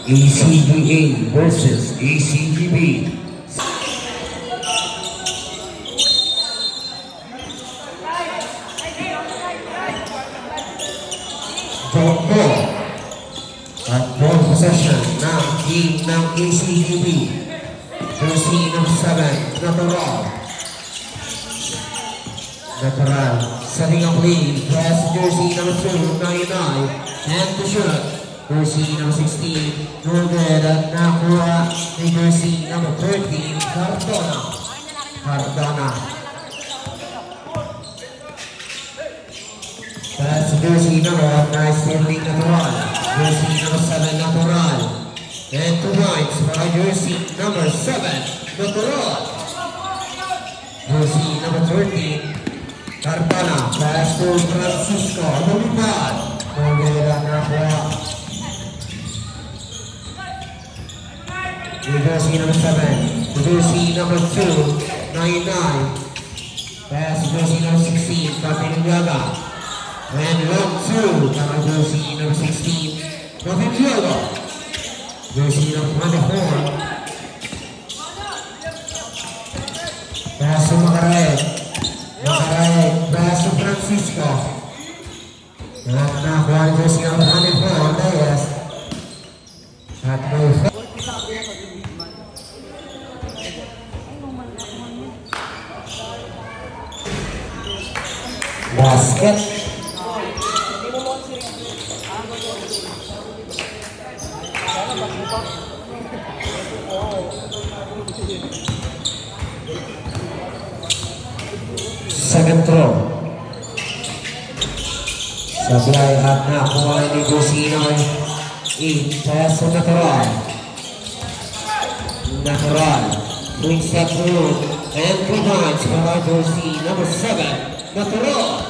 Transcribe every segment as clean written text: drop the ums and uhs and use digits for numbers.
ACBA versus ACGB. Drop ball at ball possession ng team ng ACGB. Jersey number 7, Natural. Natural, setting up lead, pass jersey number 2, 99, and to shoot. Jersey number 16, no good at nakuha ni jersey number 13, Cardona. Cardona. Pass jersey number 9, Sterling Natural. Jersey number 7, Natural. And 2 points for jersey number 7, Natural. Jersey number 13, Cardona. Pass to Francisco. Lumipad. Pagkira na kuha. Jersey number 7. Jersey number 2, 99. Pass jersey number 16, Capinilaga. And long 2 para jersey number 16, Capinilaga. Jersey number 24. Pass to Macaray. Macaray, pass to Francisco. Nakuha ni jersey number 24, Reyes. At may basket. Second throw. Sablay at nakuha ni Gosino. 8, pass to Natural. Natural. Swing step through. And 2 points for jersey number 7, Natural.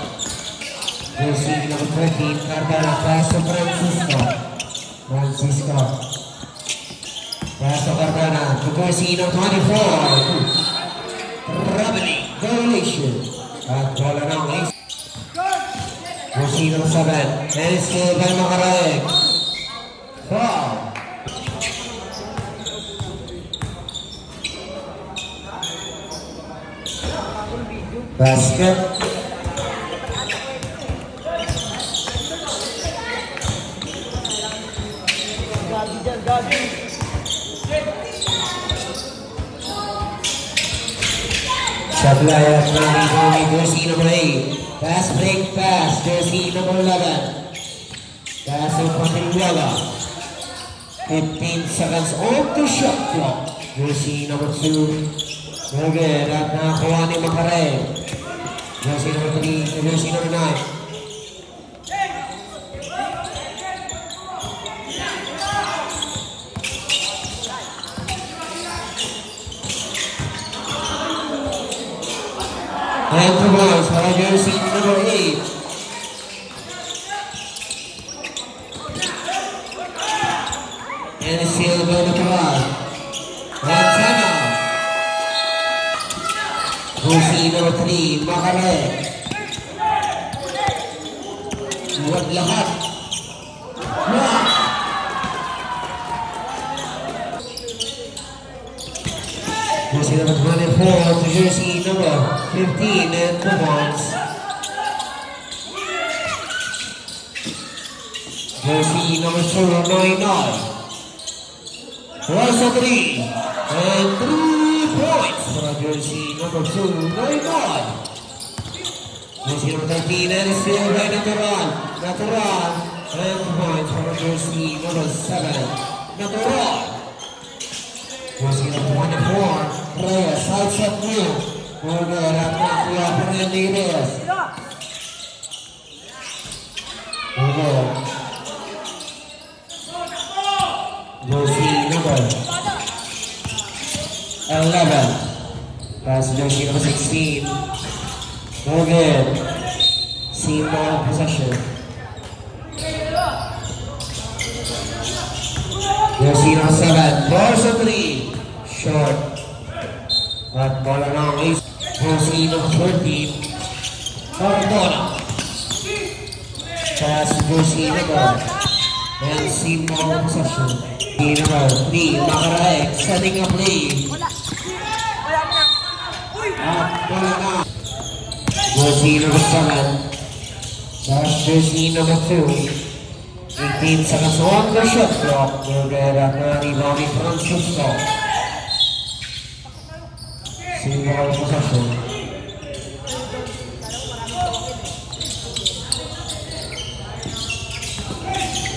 Jersey number 13, Cardona. Pass to Francisco. Francisco. Pass to Cardona. To jersey number 24. Traveling. Violation. At bola ng ace. Jersey number 7. And it's still by Macaray. Foul. Basket. Sablay at nangihuli jersey number 8. Pass break pass, jersey number 11. Pass to Capinilaga. 15 seconds on the shot clock. Jersey number 2. No good at nakakuha ni Macaray. Jersey number 3, jersey number 9. And 2 points for jersey number 8. And it's still going to pass. And timeout. Jersey number 3, Macaray. Huwag lahat. Jersey number 24 to jersey number 15 and 2 points. Jersey number 2, 99. Also 3 and 3 points for jersey number 2, 99. Jersey number 13 and it's still by Natural. Natural and 2 points for jersey number 7, Natural. Jersey number 24, Reyes, side shot new. Good at nakuha po ni Reyes. Good. Jersey number 11. Pass jersey number 16. Good. Same ball possession. Jersey number 7. Balls of 3. Short. At bola ng ace. Jersey number 14. Cardona. Pass jersey number. And same ball possession. Number 3, Makaraek, setting up play. At wala na. Jersey number 7. That's jersey number 2. 18 seconds on the shot clock. Rivera na ni Ronnie Francisco. Single possession.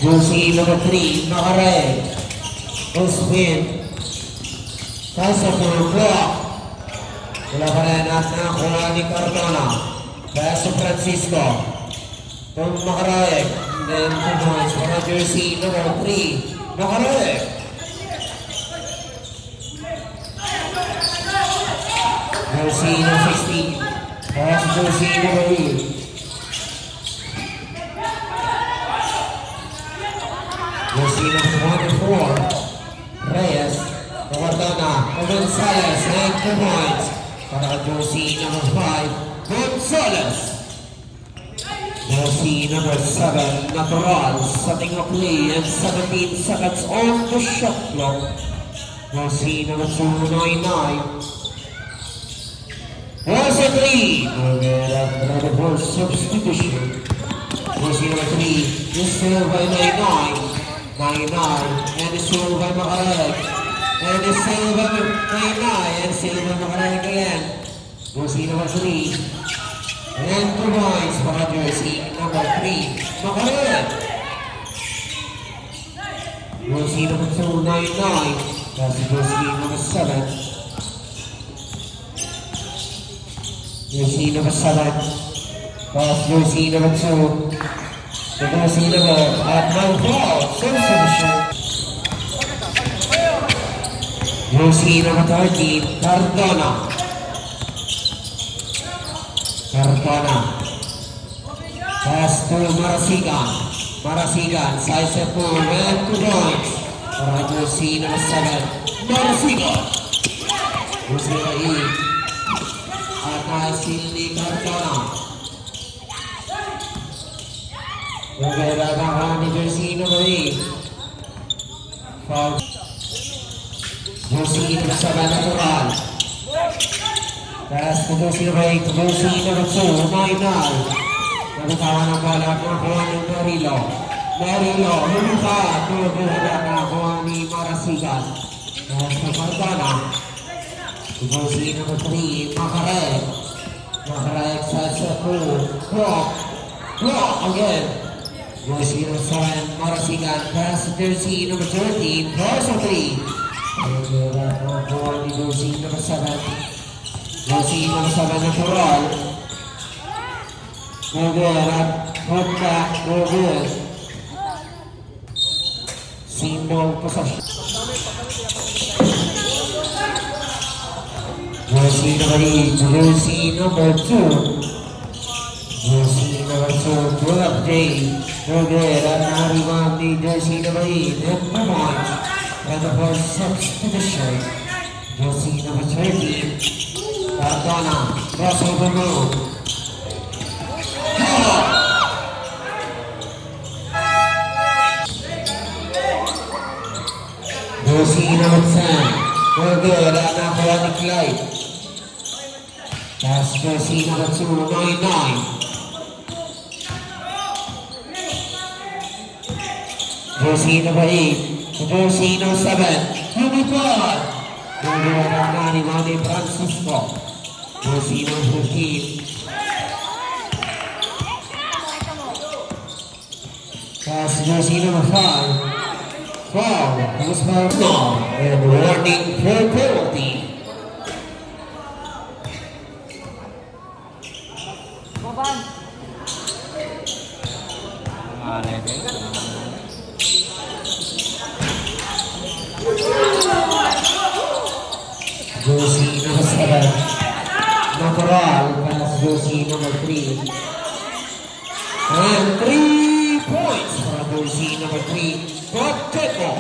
Jersey number 3, Makaraek. First win. Kasa for block. Wala pa rin at nakakuha ni Cardona. Pass to Francisco. From Makaraek. And then 2 points for jersey number 3, Makaraek. Jersey number 16. Pass to jersey number 8. Jersey number 24. Reyes, Cardona, Gonzalez, and 2 points. Para jersey number 5, Gonzalez. Jersey number 7, Natural, setting up play and 17 seconds on the shot clock. Jersey number 299. There's a 3. Another first substitution. Jersey number 3 is still by 99. 99, and it's still by Makaraek. And it's still by 99, and still by Makaraek again. Jersey number 3. And 2 points for jersey number 3, Makaraek. Jersey number 299. That's jersey number 7. Jersey number 7. That's jersey number 2. The jersey number at 9 substitution. Jersey number 13, Cardona. Cardona. Pass to Marasigan. Marasigan, size at 4, and 2 points. Para jersey number 7, Marasigan. Jersey number 8. At nakasil ni Cardona. Rivera na ni jersey number 8. Foul. Jersey number 7, Natural. Pass to jersey number 8, jersey number 2, Maynal. Nagatawa ng bala at nakakuha ni Merilo. Merilo, lumipad. Rivera nakakuha ni Marasigan. Pass to Cardona. Jersey number 3, Makaraek. Makaraek sa 2. Block again. Jersey number 7, Marasigan. Pass to jersey number 13, Verso 3. Rivera nakakuha ni jersey number 7. Jersey number 7, Natural. Rivera, put back, good. Single possession. Jersey number 8, jersey number 2. Jersey number 2, Bullock J. Rivera na ni jersey number 8, and 2 points. And the first substitution. Jersey number 13, Cardona, crossover move. Jersey number 10, Rivera nakakuha ni Clyde. That's jersey number 299. Jersey number 8, jersey number 7, Unicorn. Rivera na ni Ronnie Francisco. Jersey number 15. That's jersey number 5. Foul. That was foul now. And warning for penalty. Jersey number 7, Natural, pass jersey number 3. And 3 points for jersey number 3, Pacheco.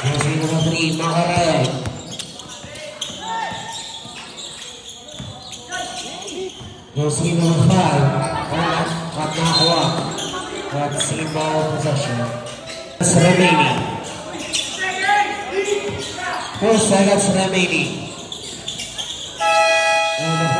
Jersey number 3, Makaraek. Jersey number 5, at nakakuha. At single possession. remaining. 4 seconds remaining. And